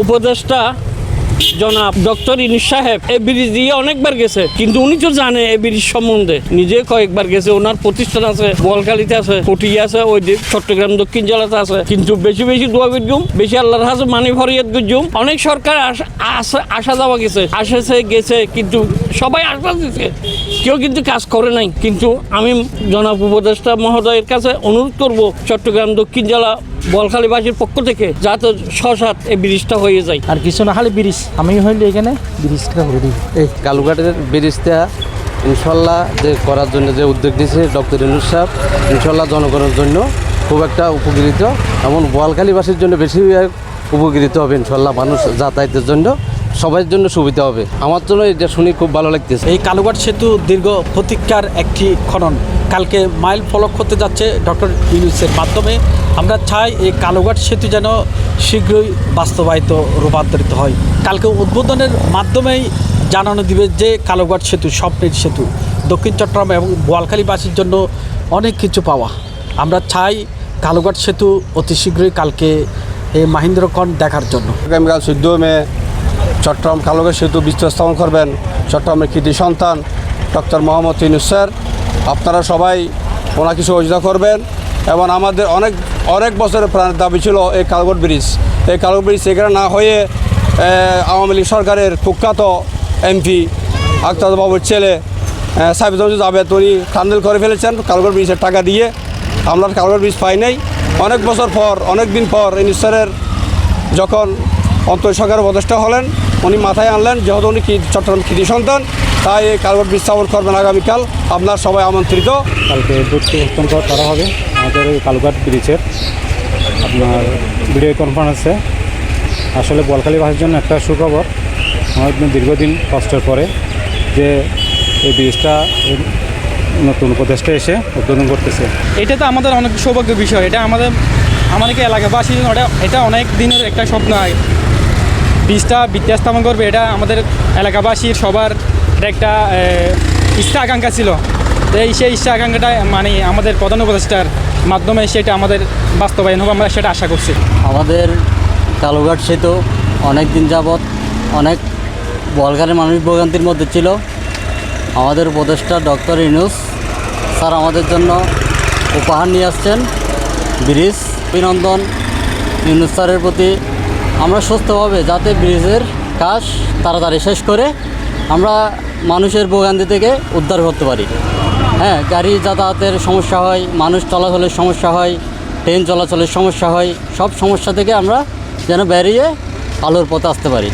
উপদেষ্টা জনাব ডক্টর ইউনূস সাহেব এই ব্রিজ দিয়ে অনেকবার গেছে, কিন্তু উনি তো জানে এই ব্রিজ সম্বন্ধে, নিজে কয়েকবার গেছে। ওনার প্রতিষ্ঠান আছে বোয়ালখালীতে আছে, পটিয়া আছে, ওই দিক চট্টগ্রাম দক্ষিণ জেলাতে আছে। কিন্তু বেশি বেশি দোয়া করজুম, বেশি আল্লাহর হাতে মানি ফরিয়াদ করজুম। অনেক সরকার আসা যাওয়া গেছে, আসেছে গেছে, কিন্তু সবাই আশ্বাস দিচ্ছে, কেউ কিন্তু কাজ করে নাই। কিন্তু আমি জনাব উপদেষ্টা মহোদয়ের কাছে অনুরোধ করব চট্টগ্রাম দক্ষিণ জেলা বোয়ালখালীবাসীর পক্ষ থেকে যাতে সসাত এই ব্রিজটা হয়ে যায়। আর কিছু না খালি ব্রিজ আমি হইলে এখানে ব্রিজটা করে দিই। এই কালুঘাটের ব্রিজটা ইনশাল্লাহ যে করার জন্য যে উদ্যোগ নিয়েছে ডক্টর ইউনূস সাহেব, ইনশাল্লাহ জনগণের জন্য খুব একটা উপকৃত, এমন বোয়ালখালীবাসীর জন্য বেশি উপকৃত হবে ইনশাল্লাহ। মানুষ যাতায়াতের জন্য সবার জন্য সুবিধা হবে। আমার জন্য এটা শুনে খুব ভালো লাগতেছে। এই কালুঘাট সেতু দীর্ঘ প্রতীক্ষার একটি খনন কালকে মাইল ফলক হতে যাচ্ছে ডক্টর ইউনূসের মাধ্যমে। আমরা চাই এই কালুঘাট সেতু যেন শীঘ্রই বাস্তবায়িত রূপান্তরিত হয়। কালকে উদ্বোধনের মাধ্যমেই জানানো দিবে যে কালুঘাট সেতু স্বপ্নের সেতু, দক্ষিণ চট্টগ্রাম এবং বোয়ালখালীবাসীর জন্য অনেক কিছু পাওয়া। আমরা চাই কালুঘাট সেতু অতি শীঘ্রই কালকে এই মাহেন্দ্রক্ষণ দেখার জন্য। আগামীকাল 14 মে চট্টগ্রাম কালুঘাট সেতু বীজটা স্থাপন করবেন চট্টগ্রামের কৃতি সন্তান ডক্টর মোহাম্মদ ইউনূস স্যার। আপনারা সবাই ওনাকে সহযোগিতা করবেন। এবং আমাদের অনেক বছরের প্রাণের দাবি ছিল এই কালুঘাট ব্রিজ। এই কালুঘাট ব্রিজ এখানে না হয়ে আওয়ামী লীগ সরকারের কুখ্যাত এমপি আখতার বাবুর ছেলে সাইফুল জাবেদ উনি কান্দেল করে ফেলেছেন কালুঘাট ব্রিজের টাকা দিয়ে। আমরা কালুঘাট ব্রিজ পাই নাই। অনেক বছর পর, অনেক দিন পর ইউনূস স্যারের যখন অন্তর্বর্তী সরকারের উপদেষ্টা হলেন, উনি মাথায় আনলেন যেহেতু উনি চট্টগ্রাম কৃতি সন্তান, তাই এই কালুঘাট ব্রিজ স্থাপন করবেন আগামীকাল। আপনার সবাই আমন্ত্রিত। কালকে উদ্বোধন করা হবে আমাদের এই কালুঘাট ব্রিজের আপনার ভিডিও কনফারেন্সে। আসলে বোয়ালখালীবাসীর জন্য একটা সুখবর, আমাদের দীর্ঘদিন কষ্টের পরে যে এই ব্রিজটা নতুন উপদেষ্টা এসে উদ্বোধন করতেছে। এটা তো আমাদের অনেক সৌভাগ্যের বিষয়। এটা আমাদেরকে এলাকাবাসী এটা অনেক দিনের একটা স্বপ্ন। ব্রিজটা বিদ্যা স্থাপন করবে, এটা আমাদের এলাকাবাসীর সবার একটা ইচ্ছা আকাঙ্ক্ষা ছিল। সেই ইচ্ছা আকাঙ্ক্ষাটা মানে আমাদের প্রধান উপদেষ্টার মাধ্যমে সেটা আমাদের বাস্তবায়ন হবে, আমরা সেটা আশা করছি। আমাদের কালুঘাট সেতু অনেক দিন যাবৎ অনেক বোয়ালখালীর মানুষ ভোগান্তির মধ্যে ছিল। আমাদের উপদেষ্টা ডক্টর ইউনূস স্যার আমাদের জন্য উপহার নিয়ে আসছেন ব্রিজ। অভিনন্দন ইউনূস স্যারের প্রতি। আমরা সুস্থভাবে যাতে ব্রিজের কাজ তাড়াতাড়ি শেষ করে আমরা মানুষের ভোগান্তি থেকে উদ্ধার করতে পারি। হ্যাঁ, গাড়ি যাতায়াতের সমস্যা হয়, মানুষ চলাচলের সমস্যা হয়, ট্রেন চলাচলের সমস্যা হয়, সব সমস্যা থেকে আমরা যেন বেরিয়ে আলোর পথে আসতে পারি।